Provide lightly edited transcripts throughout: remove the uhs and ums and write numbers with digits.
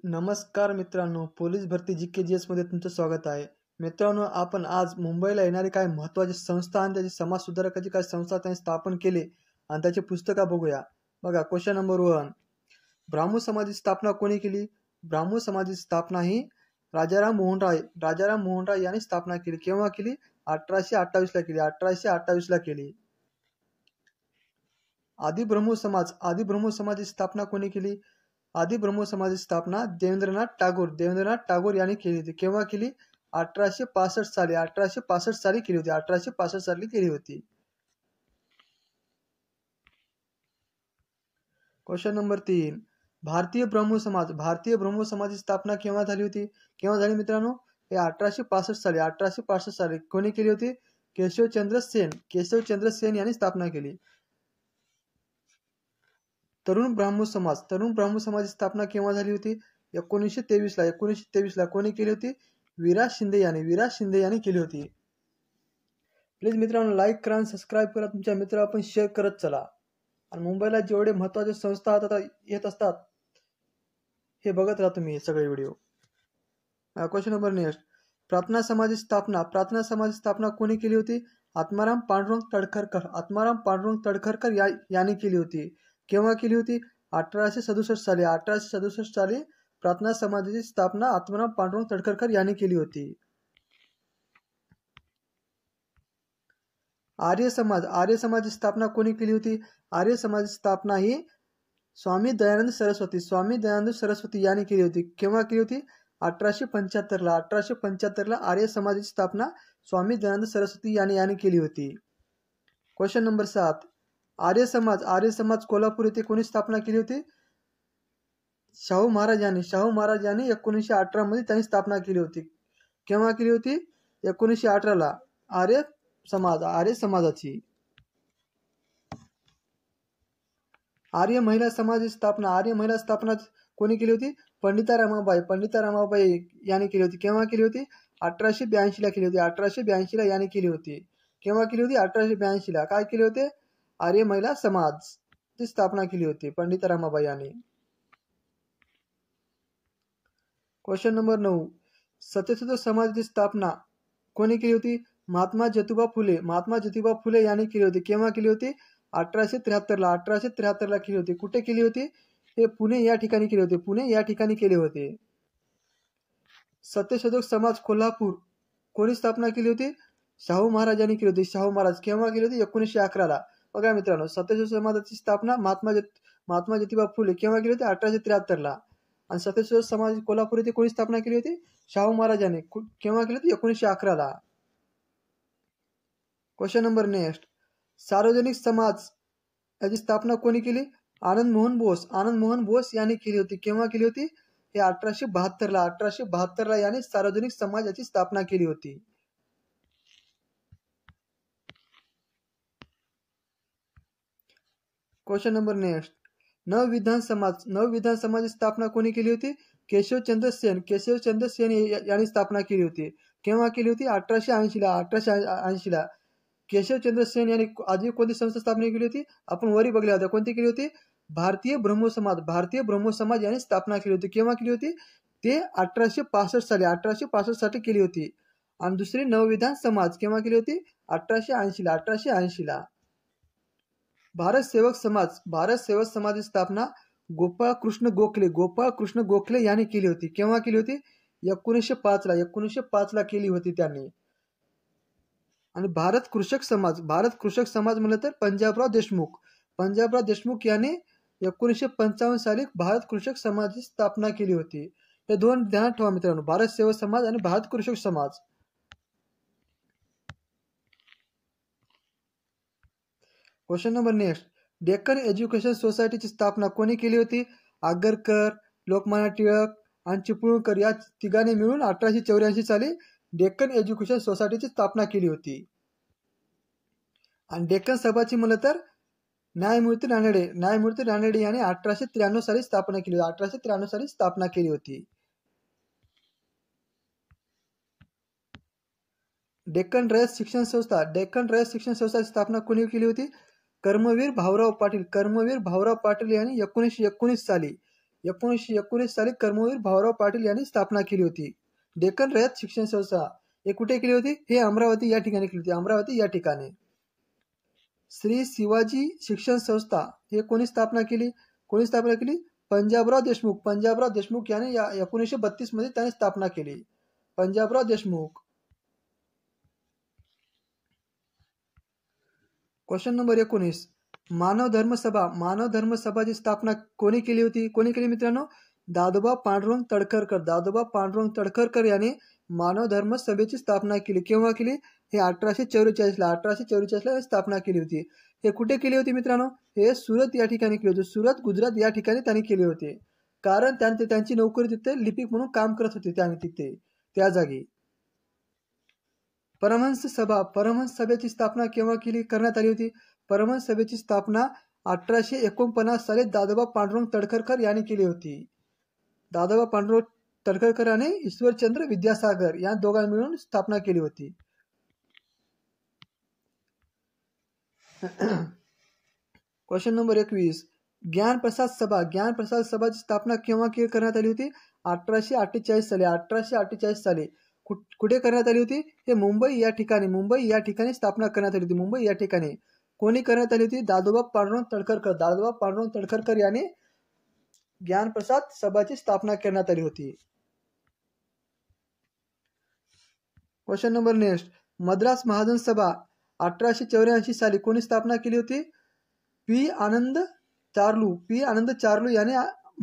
नमस्कार मित्रांनो, पोलीस भरती GKGS मध्ये तुमचं स्वागत आहे. मित्रांनो, आपण आज मुंबईला येणारी काही महत्त्वाची संस्था आणि त्याची समाज सुधारकाची काही संस्था त्यांनी स्थापन केली आणि त्याची पुस्तकं बघूया. बघा, क्वेश्चन नंबर 1. ब्राह्मो समाजाची स्थापना कोणी केली? ब्राह्मो समाजाची स्थापना ही राजाराम मोहन राय यांनी स्थापना केली. केव्हा केली? 1828 ला केली. 1828 ला केली. आदि ब्रह्मो समाजाची स्थापना कोणी केली? आदि ब्रह्मो समाजाची स्थापना देवेंद्रनाथ टागोर यांनी केली होती. केव्हा केली? 1865 साली. 1865 साली केली होती. 1865 साली केली होती. Question number 3. भारतीय ब्रह्मो समाजाची स्थापना केव्हा झाली होती? केव्हा झाली मित्रांनो? हे 1865 साली. 1865 साली कोणी केली होती? केशवचंद्र सेन यांनी स्थापना केली. तरुण ब्राह्मो समाजाची स्थापना केव्हा झाली होती? 1923 ला कोणी केली होती? विराज शिंदे यांनी केली होती. प्लीज मित्रांनो, लाईक करा आणि सबस्क्राईब करा. तुमच्या मित्राला पण शेअर करत चला. आणि मुंबईला जेवढे महत्त्वाचे संस्था येत असतात हे बघत राहा तुम्ही सगळे व्हिडिओ. Question number next. प्रार्थना समाजाची स्थापना कोणी केली होती? आत्माराम पांडुरंग तडखरकर यांनी केली होती. केव्हा केली होती? 1867 साली. 1867 साली प्रार्थना समाजाची स्थापना आत्माराम पांडुरंग तडखरकर यांनी केली होती. आर्य समाजाची स्थापना कोणी केली होती? आर्य समाजाची स्थापना ही स्वामी दयानंद सरस्वती यांनी केली होती. केव्हा केली होती? 1875 ला. 1875 ला आर्य समाजाची स्थापना स्वामी दयानंद सरस्वती यांनी केली होती. Question number 7. आर्य समाज कोल्हापूर येथे कोणी स्थापना केली होती? शाहू महाराज यांनी 1918 मध्ये त्यांनी स्थापना केली होती. केव्हा केली होती? 1918 ला. आर्य समाजाची. आर्य महिला समाजाची स्थापना कोणी केली होती? पंडिता रमाबाई यांनी केली होती. केव्हा केली होती? 1882 ला केली होती. 1882 ला यांनी केली होती. केव्हा केली होती? 1882 ला. काय केले होते? आर्य महिला समाजची स्थापना केली होती पंडिता रमाबाई यांनी. Question number 9. सत्यशोधक समाजाची स्थापना कोणी केली होती? महात्मा ज्योतिबा फुले यांनी केली होती. केव्हा केली होती? 1873 ला. 1873 ला केली होती. कुठे केली होती? हे पुणे या ठिकाणी केली होती. सत्यशोधक समाज कोल्हापूर कोणी स्थापना केली होती? शाहू महाराजांनी केली होती. केव्हा केली होती? 1911 ला. बघा मित्रांनो, सत्यशोधक समाजाची स्थापना महात्मा ज्योतिबा फुले केव्हा केली होती? 1873 ला. आणि सत्यशोधक समाज कोल्हापूर येथे कोणी स्थापना केली होती? शाहू महाराजांनी. केव्हा केली होती? 1911 ला. Question number next. सार्वजनिक समाज याची स्थापना कोणी केली? आनंद मोहन बोस यांनी केली होती. केव्हा केली होती? हे 1872 ला. 1872 ला यांनी सार्वजनिक समाज याची स्थापना केली होती. Question number next. नवविधान समाजाची स्थापना कोणी केली होती? केशवचंद्र सेन यांनी स्थापना केली होती. केव्हा केली होती? 1880 ला. केशवचंद्र सेन यांनी आधी कोणती संस्था स्थापना केली होती? आपण वरी बघल्या होत्या. कोणती केली होती? भारतीय ब्रह्मो समाज यांनी स्थापना केली होती. केव्हा केली होती? ते 1865 साली केली होती. आणि दुसरी नवविधान समाज केव्हा केली होती? 1880 ला. भारत सेवक समाजाची स्थापना गोपाळ कृष्ण गोखले यांनी केली होती. केव्हा केली होती? 1905 ला केली होती त्यांनी. आणि भारत कृषक समाज म्हणलं तर पंजाबराव देशमुख यांनी 1955 साली भारत कृषक समाजाची स्थापना केली होती. हे दोन ध्यानात ठेवा मित्रांनो, भारत सेवक समाज आणि Bharat Krishak Samaj. Question number next. Deccan education सोसायटीची स्थापना कोणी केली होती? आगरकर, लोकमान्य टिळक आणि चिपळूणकर या तिघांनी मिळून 1884 साली डेक्कन एज्युकेशन सोसायटीची स्थापना केली होती. आणि डेक्कन सभाची म्हणलं तर न्यायमूर्ती रानडे यांनी 1893 साली स्थापना केली होती. डेक्कन रयत शिक्षण संस्थाची स्थापना कोणी केली होती? कर्मवीर भाऊराव पाटील यांनी 1919 साली 1919 साली कर्मवीर भाऊराव पाटील यांनी स्थापना केली होती. डेक्कन रयत शिक्षण संस्था हे कुठे केली होती? हे अमरावती या ठिकाणी केली होती. अमरावती या ठिकाणी. श्री शिवाजी शिक्षण संस्था हे कोणी स्थापना केली? पंजाबराव देशमुख याने 1932 मध्ये त्याने स्थापना केली. पंजाबराव देशमुख. Question number 19. मानव धर्म सभाची स्थापना कोणी केली होती? कोणी केली मित्रांनो? दादोबा पांडुरंग तडखरकर याने मानव धर्म सभेची स्थापना केली. केव्हा केली? हे 1844 ला स्थापना केली होती. हे कुठे केली होती मित्रांनो? हे सुरत या ठिकाणी केली होती. सुरत गुजरात या ठिकाणी त्यांनी केले होते. कारण त्यांची नोकरी तिथे लिपिक म्हणून काम करत होते त्यांनी तिथे त्या जागी. परमहंस सभेची स्थापना केव्हा करण्यात आली होती? परमहंस सभेची स्थापना 1849 साली दादोबा पांडुरंग तडखरकर यांनी केली होती. दादोबा पांडुरंग तडखरकर आणि ईश्वरचंद्र विद्यासागर या दोघांनी मिळून स्थापना केली होती. Question number 21. ज्ञानप्रसाद सभाची स्थापना केव्हा करण्यात आली होती? 1848 साली. कुठे करण्यात आली होती? हे मुंबई या ठिकाणी स्थापना करण्यात आली होती. मुंबई या ठिकाणी. कोणी करण्यात आली होती? दादोबा पांडुरंग तडखरकर याने ज्ञानप्रसाद सभाची स्थापना करण्यात आली होती. Question number next. Madras Mahajan सभा 1884 साली कोणी स्थापना केली होती? पी आनंद चार्लू याने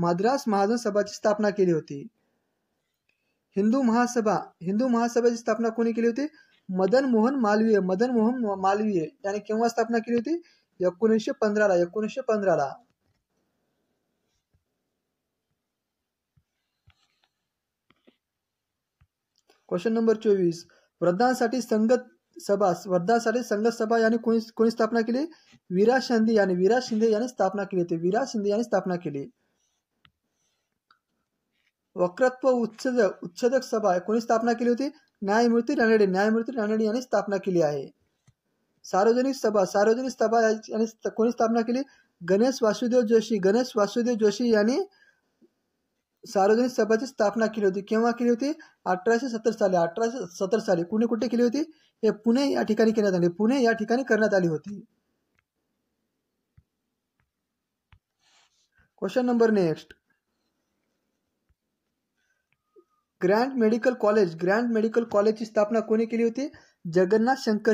मद्रास महाजन सभाची स्थापना केली होती. हिंदू महासभेची स्थापना कोणी केली होती? मदन मोहन मालवीय याने केव्हा स्थापना केली होती? 1915 ला. Question number 24. वृद्धांसाठी संगत सभा याने कोणी स्थापना केली? विराज शिंदे याने स्थापना केली होती. वक्तृत्व उच्छेदक सभा कोणी स्थापना केली होती? न्यायमूर्ती रानडे यांनी स्थापना केली आहे. सार्वजनिक सभा याने कोणी स्थापना केली? गणेश वासुदेव जोशी यांनी सार्वजनिक सभाची स्थापना केली होती. केव्हा केली होती? 1870 साली. कुठे केली होती? हे पुणे या ठिकाणी करण्यात आली होती. Question number next. Grand medical कॉलेजची स्थापना कोणी केली होती? जगन्नाथ शंकर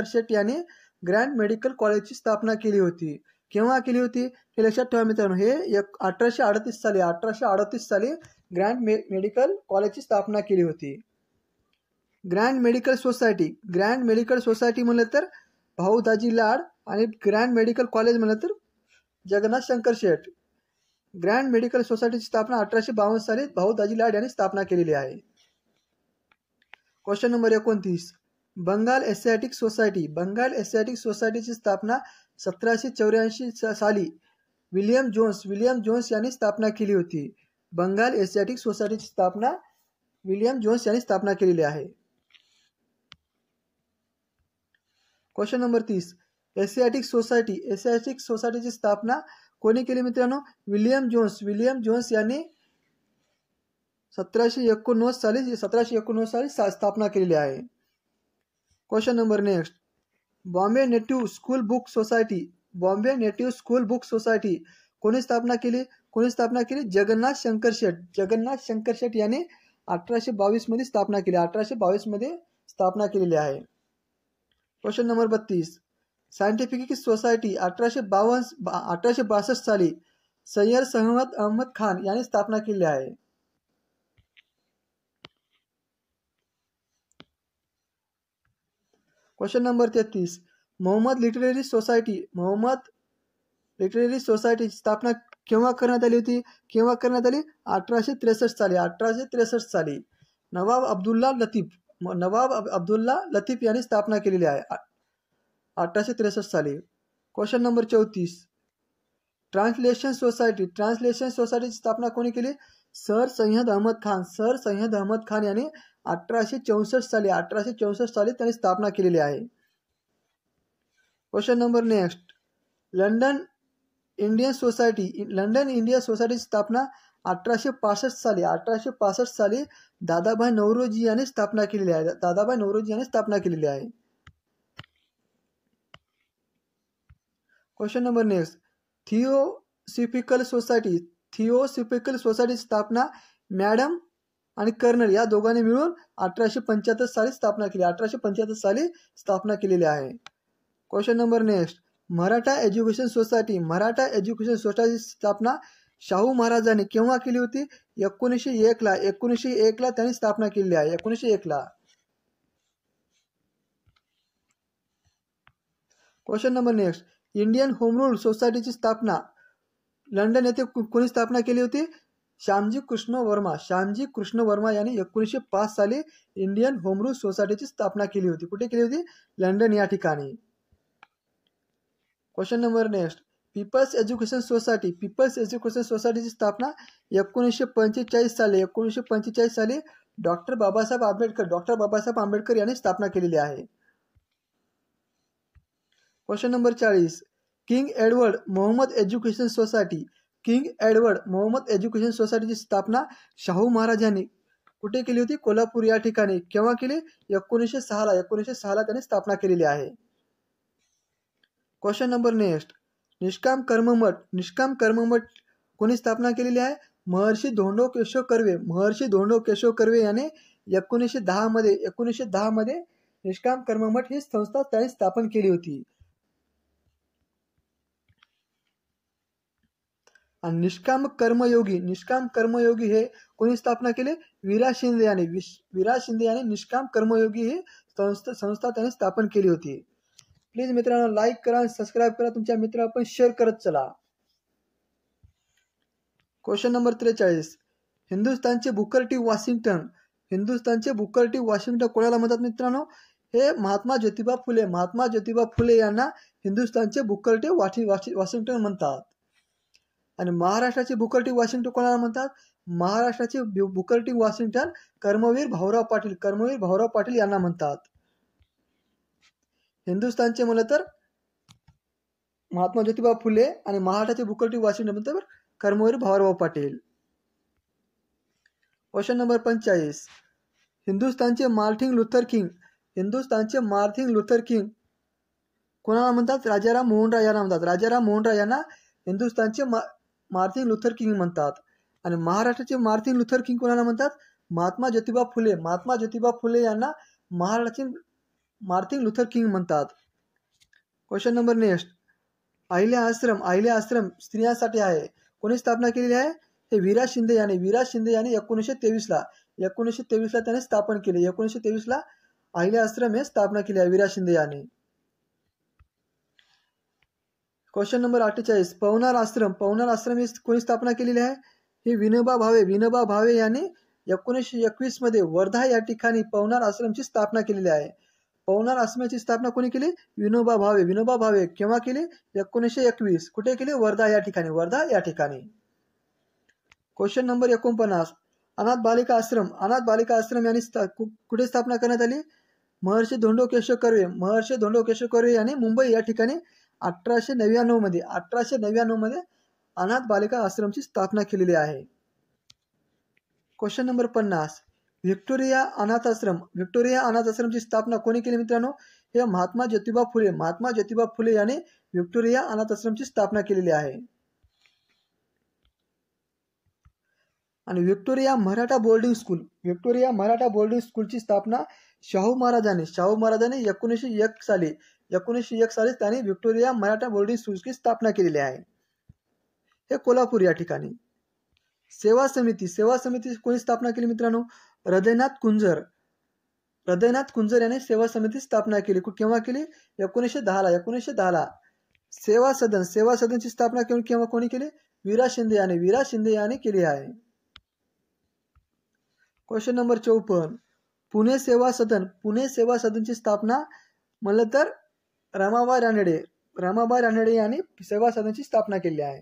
शेठ याने ग्रँड मेडिकल कॉलेजची स्थापना केली होती. केव्हा केली होती? हे लक्षात ठेवा मित्रांनो. हे 1838 साली ग्रँड मेडिकल कॉलेजची स्थापना केली होती. ग्रँड मेडिकल सोसायटी म्हणलं तर भाऊ दाजी लाड आणि ग्रँड मेडिकल कॉलेज म्हणलं तर जगन्नाथ शंकर शेठ. ग्रँड मेडिकल सोसायटीची स्थापना 1852 साली भाऊ दाजी लाड यांनी स्थापना केलेली आहे. Question number 29. बंगाल एशियाटिक सोसायटीची स्थापना 1784 साली विलियम जोन्स यांनी स्थापना केली होती. बंगाल एशियाटिक सोसायटीची स्थापना विलियम जोन्स यांनी स्थापना केलेली आहे. Question number 30. एशियाटिक सोसायटीची स्थापना कोणी केली मित्रांनो? विलियम जोन्स यांनी 1789 साली स्थापना केलेली आहे. Question number next. Bombay native school book society कोणी स्थापना केली? जगन्नाथ शंकर शेठ यांनी 1822 मध्ये स्थापना केलेली आहे. Question number 32. सायंटिफिक सोसायटी 1862 साली सय्यद अहमद खान यांनी स्थापना केली आहे. Question number 33. मोहम्मद लिटररी सोसायटीची स्थापना केव्हा करण्यात आली होती? 1863 साली. नवाब अब्दुल्ला लतीफ यांनी स्थापना केलेली आहे 1863 साली. Question number 34. ट्रान्सलेशन सोसायटीची स्थापना कोणी केली? सर सय्यद अहमद खान यांनी 1864 साली त्यांनी स्थापना केलेली आहे. Question number next. Indian society London India सोसायटीची स्थापना 1865 साली दादाभाई नौरोजी यांनी स्थापना केलेली आहे. दादाभाई नौरोजी यांनी स्थापना केलेली आहे. Question number next. थिओसॉफिकल सोसायटीची स्थापना मॅडम आणि कर्नल या दोघांनी मिळून 1875 साली स्थापना केली. 1875 साली स्थापना केलेली आहे. Question number next. Maratha education सोसायटीची स्थापना शाहू महाराजांनी केव्हा केली होती? 1901 ला. 1901 ला त्यांनी स्थापना केलेली आहे. 1901 ला. Question number next. Indian home rule सोसायटीची स्थापना लंडन येथे कोणी स्थापना केली होती? श्यामजी कृष्ण वर्मा यांनी 1905 साली इंडियन होम रूल सोसायटीची स्थापना केली होती. कुठे केली होती? लंडन या ठिकाणी. Question number next. People's education सोसायटीची स्थापना 1945 साली डॉक्टर बाबासाहेब आंबेडकर यांनी स्थापना केलेली आहे. Question number 40. King Edward Mohammed education सोसायटीची स्थापना शाहू महाराजांनी कुठे केली होती? कोल्हापूर या ठिकाणी. केव्हा केली? 1906 ला. 1906 ला त्यांनी स्थापना केलेली आहे. Question number next. निष्काम कर्ममठ कोणी स्थापना केलेली आहे? महर्षी धोंडो केशव कर्वे याने 1910 मध्ये निष्काम कर्ममठ ही संस्था त्यांनी स्थापन केली होती. आणि निष्काम कर्मयोगी हे कोणी स्थापना केली? वीरा शिंदे याने निष्काम कर्मयोगी ही संस्था त्यांनी स्थापन केली होती. प्लीज मित्रांनो लाईक करा, सबस्क्राईब करा, तुमच्या मित्रांना पण शेअर करत चला. Question number 43. हिंदुस्थानचे बुकर टी वॉशिंग्टन कोणाला म्हणतात मित्रांनो? हे महात्मा ज्योतिबा फुले यांना हिंदुस्थानचे बुकर टी वॉशिंग्टन म्हणतात. आणि महाराष्ट्राचे बुकर टी वॉशिंग्टन कोणाला म्हणतात? महाराष्ट्राचे Booker T Washington Karmaveer Bhaurao Patil यांना म्हणतात. हिंदुस्थानचे म्हणलं तर महात्मा ज्योतिबा फुले आणि महाराष्ट्राचे बुकर टी वॉशिंग्टन म्हणतात कर्मवीर भाऊराव पाटील. Question number 45. हिंदुस्थानचे मार्टिन लुथर किंग कोणाला म्हणतात? राजाराम मोहन राय यांना हिंदुस्थानचे मार्टिन लुथर किंग म्हणतात. आणि महाराष्ट्राचे मार्टिन लुथर किंग कोणाला म्हणतात? महात्मा ज्योतिबा फुले यांना महाराष्ट्राचे मार्टिन लुथर किंग म्हणतात. Question number next. Ahilya Ashram स्त्रियांसाठी आहे. कोणी स्थापना केलेली आहे? हे वीरा शिंदे याने 1923 ला त्यांनी स्थापन केले. 1923 ला अहिल्या आश्रम हे स्थापना केली आहे वीरा शिंदे याने. Question number 48. पवनार आश्रम ही कोणी स्थापना केलेली आहे? हे विनोबा भावे यांनी 1921 मध्ये वर्धा या ठिकाणी पवनार आश्रमची स्थापना केलेली आहे. पवनार आश्रमाची स्थापना कोणी केली? विनोबा भावे. केव्हा केली? 1921. कुठे केली? वर्धा या ठिकाणी. Question number 49. अनाथ बालिका आश्रम यांनी कुठे स्थापना करण्यात आली? महर्षी धोंडो केशव कर्वे यांनी मुंबई या ठिकाणी 1899 मध्ये अनाथ बालिका आश्रमची स्थापना केलेली आहे. Question number 50. व्हिक्टोरिया अनाथ आश्रमची स्थापना कोणी केली मित्रांनो? हे महात्मा ज्योतिबा फुले यांनी व्हिक्टोरिया अनाथ आश्रमची स्थापना केलेली आहे. आणि व्हिक्टोरिया मराठा बोर्डिंग स्कूलची स्थापना शाहू महाराजांनी 1901 साली त्यांनी व्हिक्टोरिया मराठा बोर्डिंग स्कूलची स्थापना केलेली आहे. हे कोल्हापूर या ठिकाणी. सेवा समिती कोणी स्थापना केली मित्रांनो? हृदयनाथ कुंजर यांनी सेवा समिती स्थापना केली. केव्हा केली? 1910 ला. सेवा सदनची स्थापना केव्हा कोणी केली? वीरा शिंदे याने केली आहे. Question number 54. पुणे सेवा सदनची स्थापना म्हणलं तर रमाबाई रानडे यांनी सेवा सदनची स्थापना केली आहे.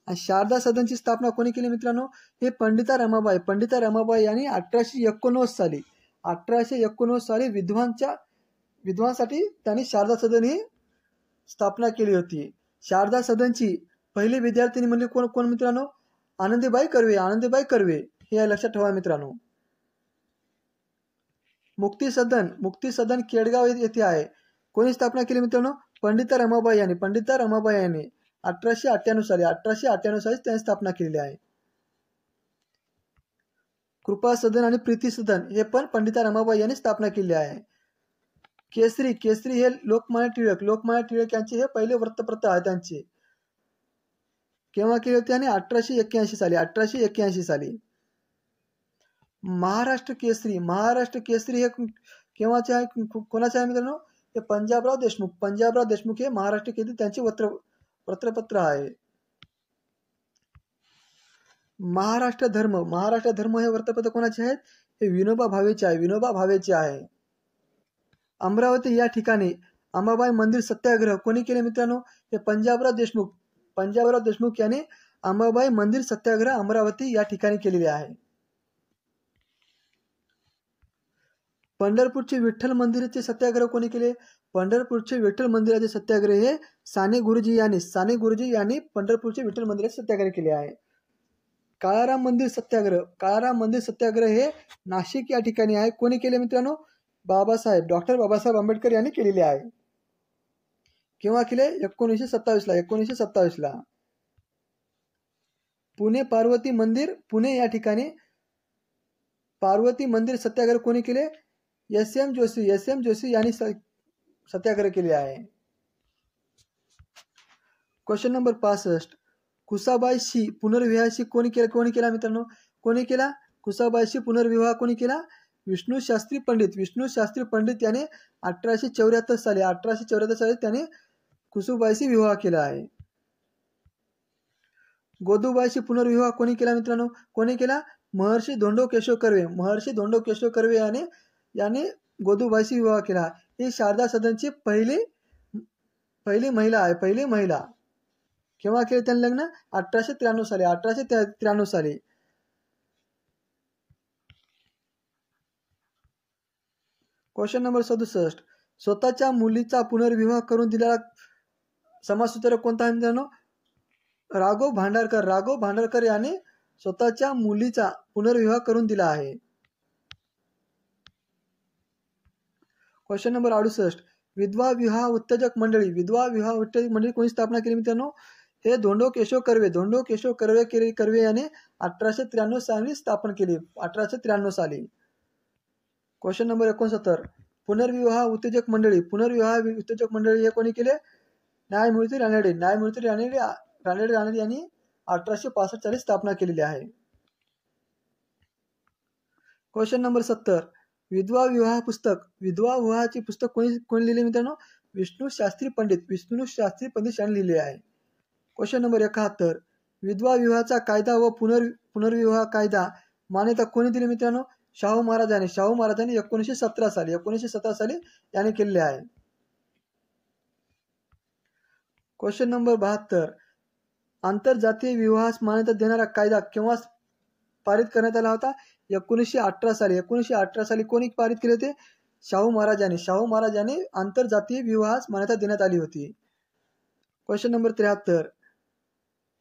आणि शारदा सदनची स्थापना कोणी केली मित्रांनो? हे पंडिता रमाबाई यांनी 1819 साली विद्वांसाठी त्यांनी शारदा सदन ही स्थापना केली होती. शारदा सदनची पहिली विद्यार्थिनी म्हणजे कोण कोण मित्रांनो? आनंदीबाई कर्वे. आनंदीबाई कर्वे हे लक्षात ठेवा मित्रांनो. मुक्ती सदन केडगाव येथे आहे. कोणी स्थापना केली मित्रांनो? पंडिता रमाबाई यांनी. पंडिता रमाबाई यांनी 1898 साली त्यांनी स्थापना केलेली आहे. कृपा सदन आणि प्रीती सदन हे पण पंडिता रमाबाई यांनी स्थापना केली आहे. केसरी हे लोकमान्य टिळक यांचे हे पहिले वृत्तपत्र आहे त्यांचे. केव्हा केले होते? आणि 1881 साली. महाराष्ट्र केसरी हे केव्हाचे आहे? कोणाचे आहे मित्रांनो? हे पंजाबराव देशमुख हे महाराष्ट्र केसरी त्यांचे वृत्तपत्र आहे. महाराष्ट्र धर्म हे वृत्तपत्र कोणाचे आहेत? हे विनोबा भावेचे आहे. अमरावती या ठिकाणी अंबाबाई मंदिर सत्याग्रह कोणी केले मित्रांनो? हे पंजाबराव देशमुख यांनी अंबाबाई मंदिर सत्याग्रह अमरावती या ठिकाणी केलेले आहे. पंढरपूरचे विठ्ठल मंदिराचे सत्याग्रह कोणी केले? पंढरपूरचे विठ्ठल मंदिराचे सत्याग्रह हे साने गुरुजी यांनी पंढरपूरचे विठ्ठल मंदिराचे सत्याग्रह केले आहे. काळाराम मंदिर सत्याग्रह हे नाशिक या ठिकाणी आहे. कोणी केले मित्रांनो? डॉक्टर बाबासाहेब आंबेडकर यांनी केलेले आहे. केव्हा केले? 1927 ला. पुणे पार्वती मंदिर पुणे या ठिकाणी पार्वती मंदिर सत्याग्रह कोणी केले? एस.एम. जोशी यांनी सत्याग्रह केले आहे. Question number 65. कुसाबाईशी पुनर्विवाहाशी कोणी केला मित्रांनो? कोणी केला? कुसाबाईशी पुनर्विवाह कोणी केला? विष्णू शास्त्री पंडित याने 1874 साली त्याने कुसुबाईशी विवाह केला आहे. गोदूबाईशी पुनर्विवाह कोणी केला मित्रांनो? कोणी केला? महर्षी धोंडो केशव कर्वे याने गोदूबाईशी विवाह केला. ही शारदा सदनची पहिली महिला. केव्हा केले त्यांनी लग्न? 1893 साली. Question number 67. स्वतःच्या मुलीचा पुनर्विवाह करून दिलेला समाजसुधारक कोणता आहे मित्रांनो? राघव भांडारकर याने स्वतःच्या मुलीचा पुनर्विवाह करून दिला आहे. Question number 68. विधवा विवाह उत्तेजक मंडळी कोणी स्थापना केली मित्रांनो? हे धोंडो केशव कर्वे याने 1893 साली स्थापना केली. 1893 साली. Question number 69. पुनर्विवाह उत्तेजक मंडळी हे कोणी केले? न्यायमूर्ती रानडे यांनी 1865 साली स्थापना केलेली आहे. Question number 70. विधवा विवाहाचे पुस्तक कोणी लिहिले मित्रांनो? विष्णू शास्त्री पंडित यांनी लिहिले आहे. Question number 71. विधवा विवाहाचा कायदा व पुनर्विवाह कायदा मान्यता कोणी दिली मित्रांनो? शाहू महाराजांनी 1917 साली याने केलेले आहे. Question number 72. आंतरजातीय विवाहास मान्यता देणारा कायदा केव्हा पारित करण्यात आला होता? 1918 साली. कोणी पारित केले होते? शाहू महाराजांनी आंतरजातीय विवाहास मान्यता देण्यात आली होती. Question number 73.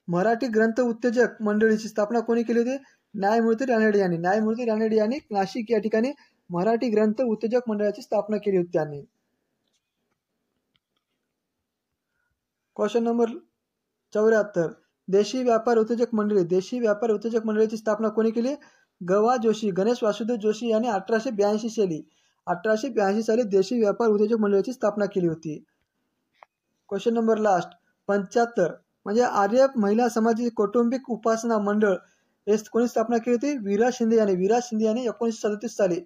मराठी ग्रंथ उत्तेजक मंडळीची स्थापना कोणी केली होती? न्यायमूर्ती रानडे यांनी नाशिक या ठिकाणी मराठी ग्रंथ उत्तेजक मंडळाची स्थापना केली होती त्यांनी. Question number 74. देशी व्यापार उत्तेजक मंडळीची स्थापना कोणी केली? गणेश वासुदेव जोशी यांनी 1882 साली देशी व्यापार उत्तेजक मंडळाची स्थापना केली होती. Question number last 75. म्हणजे आर्य महिला समाजाची कौटुंबिक उपासना मंडळ हे कोणी स्थापना केली होती? विराज शिंदे यांनी 1937 साली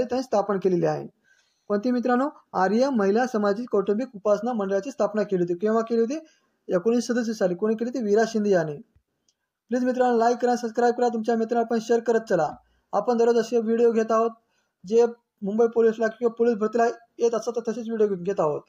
त्यांनी स्थापना केलेली आहे. कोणती मित्रांनो? आर्य महिला समाजाची कौटुंबिक उपासना मंडळाची स्थापना केली होती. केव्हा केली होती? 1937 साली. कोणी केली होती? विराज शिंदे यांनी. प्लीज मित्रांनो लाईक करा, सबस्क्राईब करा, तुमच्या मित्रांना पण शेअर करत चला. आपण दररोज असे व्हिडिओ घेत आहोत जे मुंबई पोलीसला किंवा पोलीस भरतीला येत असतात तसेच व्हिडिओ घेत आहोत.